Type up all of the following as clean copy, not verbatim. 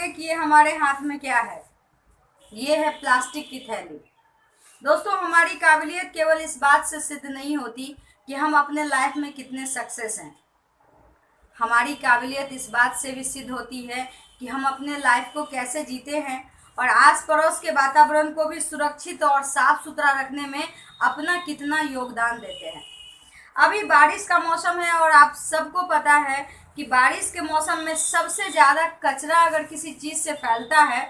होंगे कि ये हमारे हाथ में क्या है। ये है प्लास्टिक की थैली। दोस्तों, हमारी काबिलियत केवल इस बात से सिद्ध नहीं होती कि हम अपने लाइफ में कितने सक्सेस हैं। हमारी काबिलियत इस बात से भी सिद्ध होती है कि हम अपने लाइफ को कैसे जीते हैं और आस पड़ोस के वातावरण को भी सुरक्षित और साफ सुथरा रखने में अपना कितना योगदान देते हैं। अभी बारिश का मौसम है और आप सबको पता है कि बारिश के मौसम में सबसे ज़्यादा कचरा अगर किसी चीज़ से फैलता है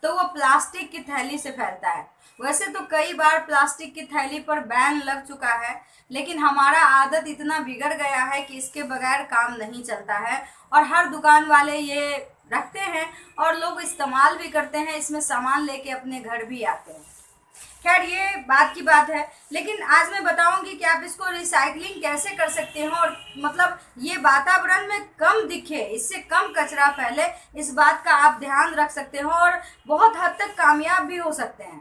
तो वो प्लास्टिक की थैली से फैलता है। वैसे तो कई बार प्लास्टिक की थैली पर बैन लग चुका है, लेकिन हमारा आदत इतना बिगड़ गया है कि इसके बगैर काम नहीं चलता है और हर दुकान वाले ये रखते हैं और लोग इस्तेमाल भी करते हैं, इसमें सामान लेके अपने घर भी आते हैं। खैर, ये बात की बात है, लेकिन आज मैं बताऊंगी कि आप इसको रिसाइकलिंग कैसे कर सकते हैं और मतलब ये वातावरण में कम दिखे, इससे कम कचरा फैले, इस बात का आप ध्यान रख सकते हो और बहुत हद तक कामयाब भी हो सकते हैं।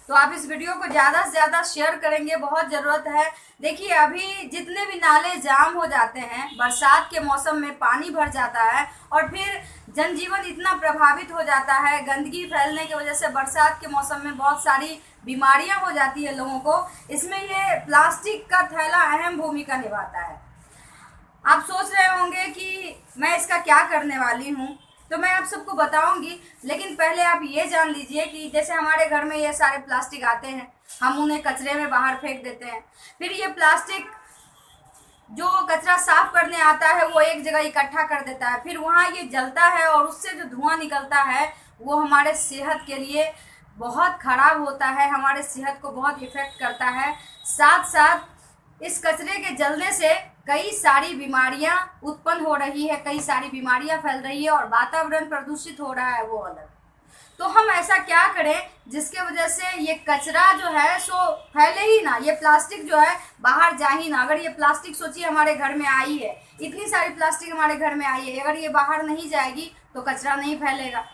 तो आप इस वीडियो को ज़्यादा से ज़्यादा शेयर करेंगे, बहुत ज़रूरत है। देखिए, अभी जितने भी नाले जाम हो जाते हैं, बरसात के मौसम में पानी भर जाता है और फिर जनजीवन इतना प्रभावित हो जाता है, गंदगी फैलने की वजह से बरसात के मौसम में बहुत सारी बीमारियां हो जाती है लोगों को। इसमें ये प्लास्टिक का थैला अहम भूमिका निभाता है। आप सोच रहे होंगे कि मैं इसका क्या करने वाली हूँ, तो मैं आप सबको बताऊंगी, लेकिन पहले आप ये जान लीजिए कि जैसे हमारे घर में ये सारे प्लास्टिक आते हैं, हम उन्हें कचरे में बाहर फेंक देते हैं। फिर ये प्लास्टिक जो कचरा साफ करने आता है वो एक जगह इकट्ठा कर देता है, फिर वहाँ ये जलता है और उससे जो धुआं निकलता है वो हमारे सेहत के लिए बहुत खराब होता है, हमारे सेहत को बहुत इफेक्ट करता है। साथ साथ इस कचरे के जलने से कई सारी बीमारियां उत्पन्न हो रही है, कई सारी बीमारियां फैल रही है और वातावरण प्रदूषित हो रहा है वो अलग। तो हम ऐसा क्या करें जिसके वजह से ये कचरा जो है सो फैले ही ना, ये प्लास्टिक जो है बाहर जा ही ना। अगर ये प्लास्टिक सोचिए हमारे घर में आई है, इतनी सारी प्लास्टिक हमारे घर में आई है, अगर ये बाहर नहीं जाएगी तो कचरा नहीं फैलेगा,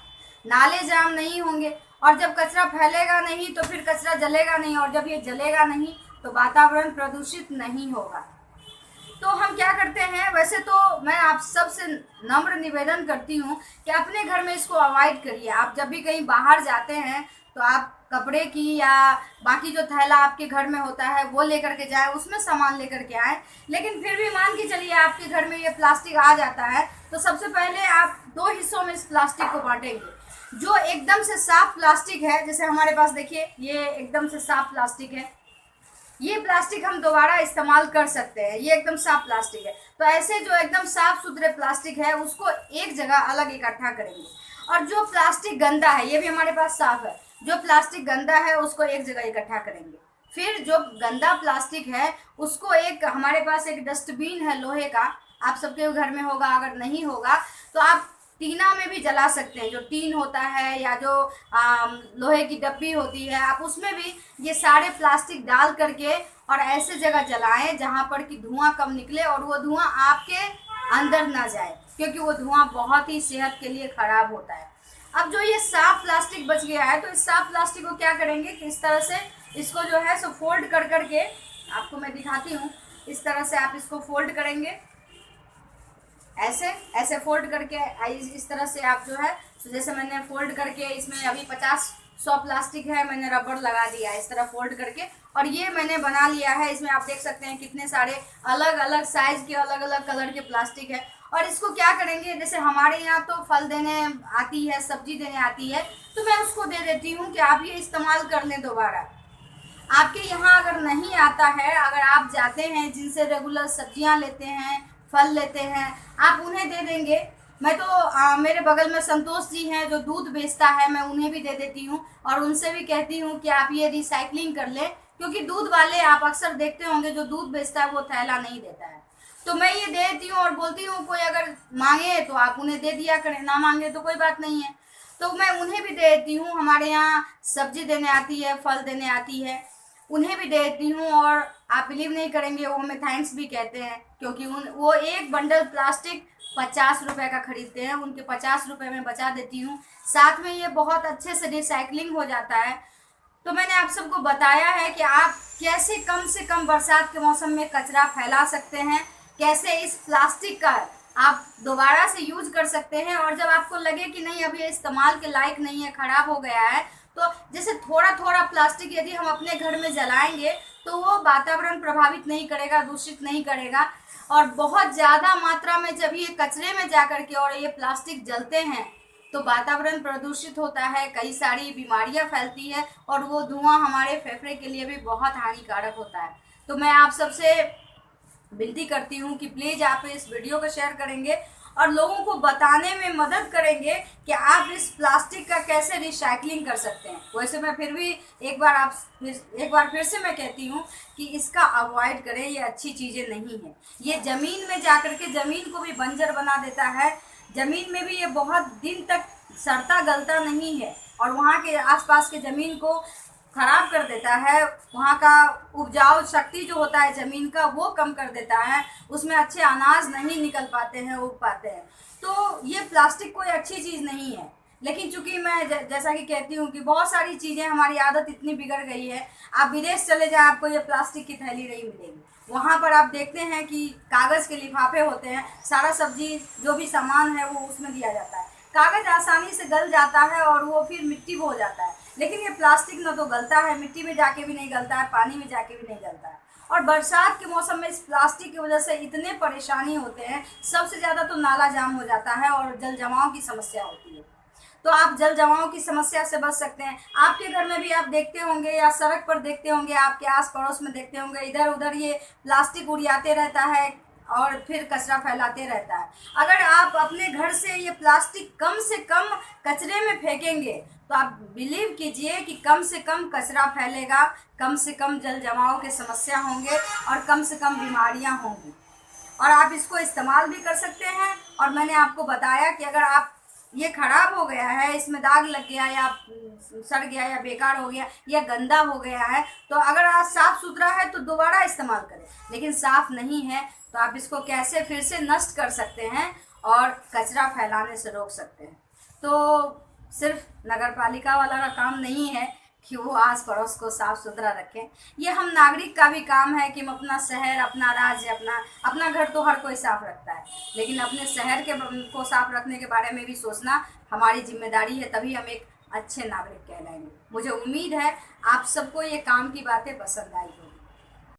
नाले जाम नहीं होंगे और जब कचरा फैलेगा नहीं तो फिर कचरा जलेगा नहीं और जब ये जलेगा नहीं तो वातावरण प्रदूषित नहीं होगा। तो हम क्या करते हैं, वैसे तो मैं आप सबसे नम्र निवेदन करती हूँ कि अपने घर में इसको अवॉइड करिए। आप जब भी कहीं बाहर जाते हैं तो आप कपड़े की या बाकी जो थैला आपके घर में होता है वो लेकर के जाएं, उसमें सामान लेकर के आएँ। लेकिन फिर भी मान के चलिए आपके घर में ये प्लास्टिक आ जाता है तो सबसे पहले आप 2 हिस्सों में इस प्लास्टिक को बांटेंगे। जो एकदम से साफ प्लास्टिक है, जैसे हमारे पास देखिए ये एकदम से साफ प्लास्टिक है, ये प्लास्टिक हम दोबारा इस्तेमाल कर सकते हैं, ये एकदम साफ प्लास्टिक है। तो ऐसे जो एकदम साफ सुथरे प्लास्टिक है उसको एक जगह अलग इकट्ठा करेंगे और जो प्लास्टिक गंदा है, ये भी हमारे पास साफ है, जो प्लास्टिक गंदा है उसको एक जगह इकट्ठा करेंगे। फिर जो गंदा प्लास्टिक है उसको एक, हमारे पास एक डस्टबिन है लोहे का, आप सबके घर में होगा, अगर नहीं होगा तो आप टीना में भी जला सकते हैं। जो टीन होता है या जो लोहे की डब्बी होती है, आप उसमें भी ये सारे प्लास्टिक डाल करके और ऐसे जगह जलाएं जहां पर कि धुआं कम निकले और वो धुआं आपके अंदर ना जाए, क्योंकि वो धुआं बहुत ही सेहत के लिए खराब होता है। अब जो ये साफ प्लास्टिक बच गया है तो इस साफ प्लास्टिक को क्या करेंगे कि इस तरह से इसको जो है सो फोल्ड कर करके, आपको मैं दिखाती हूँ, इस तरह से आप इसको फोल्ड करेंगे, ऐसे ऐसे फोल्ड करके इस तरह से आप जो है, तो जैसे मैंने फोल्ड करके, इसमें अभी 50-100 प्लास्टिक है, मैंने रबड़ लगा दिया इस तरह फोल्ड करके और ये मैंने बना लिया है। इसमें आप देख सकते हैं कितने सारे अलग अलग साइज के, अलग अलग कलर के प्लास्टिक है। और इसको क्या करेंगे, जैसे हमारे यहाँ तो फल देने आती है, सब्जी देने आती है, तो मैं उसको दे देती हूँ कि आप ये इस्तेमाल कर लें दोबारा। आपके यहाँ अगर नहीं आता है, अगर आप जाते हैं जिनसे रेगुलर सब्जियाँ लेते हैं, फल लेते हैं, आप उन्हें दे देंगे। मैं तो मेरे बगल में संतोष जी हैं जो दूध बेचता है, मैं उन्हें भी दे देती हूँ और उनसे भी कहती हूँ कि आप ये रिसाइकलिंग कर लें, क्योंकि दूध वाले आप अक्सर देखते होंगे जो दूध बेचता है वो थैला नहीं देता है। तो मैं ये दे देती हूँ और बोलती हूँ कोई अगर मांगे तो आप उन्हें दे दिया करें, ना मांगे तो कोई बात नहीं है। तो मैं उन्हें भी दे देती हूँ, हमारे यहाँ सब्जी देने आती है, फल देने आती है, उन्हें भी दे देती हूँ और आप बिलीव नहीं करेंगे वो हमें थैंक्स भी कहते हैं, क्योंकि वो एक बंडल प्लास्टिक 50 रुपये का खरीदते हैं, उनके 50 रुपये में बचा देती हूँ। साथ में ये बहुत अच्छे से रिसाइकलिंग हो जाता है। तो मैंने आप सबको बताया है कि आप कैसे कम से कम बरसात के मौसम में कचरा फैला सकते हैं, कैसे इस प्लास्टिक का आप दोबारा से यूज कर सकते हैं। और जब आपको लगे कि नहीं अब ये इस्तेमाल के लायक नहीं है, खराब हो गया है, तो जैसे थोड़ा थोड़ा प्लास्टिक यदि हम अपने घर में जलाएंगे तो वो वातावरण प्रभावित नहीं करेगा, दूषित नहीं करेगा। और बहुत ज़्यादा मात्रा में जब ये कचरे में जा करके और ये प्लास्टिक जलते हैं तो वातावरण प्रदूषित होता है, कई सारी बीमारियां फैलती है और वो धुआं हमारे फेफड़े के लिए भी बहुत हानिकारक होता है। तो मैं आप सबसे विनती करती हूँ कि प्लीज़ आप इस वीडियो को शेयर करेंगे और लोगों को बताने में मदद करेंगे कि आप इस प्लास्टिक का कैसे रिसाइकलिंग कर सकते हैं। वैसे मैं फिर भी एक बार फिर से मैं कहती हूँ कि इसका अवॉइड करें, ये अच्छी चीज़ें नहीं है। ये ज़मीन में जा कर के ज़मीन को भी बंजर बना देता है, ज़मीन में भी ये बहुत दिन तक सड़ता गलता नहीं है और वहाँ के आसपास के ज़मीन को खराब कर देता है। वहाँ का उपजाऊ शक्ति जो होता है ज़मीन का वो कम कर देता है, उसमें अच्छे अनाज नहीं निकल पाते हैं, उग पाते हैं। तो ये प्लास्टिक कोई अच्छी चीज़ नहीं है। लेकिन चूंकि मैं जैसा कि कहती हूँ कि बहुत सारी चीज़ें, हमारी आदत इतनी बिगड़ गई है, आप विदेश चले जाएं आपको ये प्लास्टिक की थैली नहीं मिलेगी। वहाँ पर आप देखते हैं कि कागज़ के लिफाफे होते हैं, सारा सब्जी जो भी सामान है वो उसमें दिया जाता है। कागज़ आसानी से गल जाता है और वो फिर मिट्टी हो जाता है, लेकिन ये प्लास्टिक न तो गलता है, मिट्टी में जाके भी नहीं गलता है, पानी में जाके भी नहीं गलता है। और बरसात के मौसम में इस प्लास्टिक की वजह से इतने परेशानी होते हैं, सबसे ज़्यादा तो नाला जाम हो जाता है और जल जमाव की समस्या होती है। तो आप जल जमाव की समस्या से बच सकते हैं। आपके घर में भी आप देखते होंगे या सड़क पर देखते होंगे, आपके आस पड़ोस में देखते होंगे, इधर उधर ये प्लास्टिक उड़ियाते रहता है और फिर कचरा फैलाते रहता है। अगर आप अपने घर से ये प्लास्टिक कम से कम कचरे में फेंकेंगे तो आप बिलीव कीजिए कि कम से कम कचरा फैलेगा, कम से कम जल जमाव के समस्या होंगे और कम से कम बीमारियां होंगी। और आप इसको इस्तेमाल भी कर सकते हैं। और मैंने आपको बताया कि अगर आप ये खराब हो गया है, इसमें दाग लग गया या सड़ गया या बेकार हो गया या गंदा हो गया है, तो अगर आज साफ़ सुथरा है तो दोबारा इस्तेमाल करें। लेकिन साफ़ नहीं है तो आप इसको कैसे फिर से नष्ट कर सकते हैं और कचरा फैलाने से रोक सकते हैं। तो सिर्फ नगर पालिका वाला का काम नहीं है कि वो आस पड़ोस को साफ़ सुथरा रखें, ये हम नागरिक का भी काम है कि हम अपना शहर, अपना राज्य, अपना घर तो हर कोई साफ़ रखता है, लेकिन अपने शहर के को साफ़ रखने के बारे में भी सोचना हमारी जिम्मेदारी है, तभी हम एक अच्छे नागरिक कहलाएंगे। मुझे उम्मीद है आप सबको ये काम की बातें पसंद आई होगी।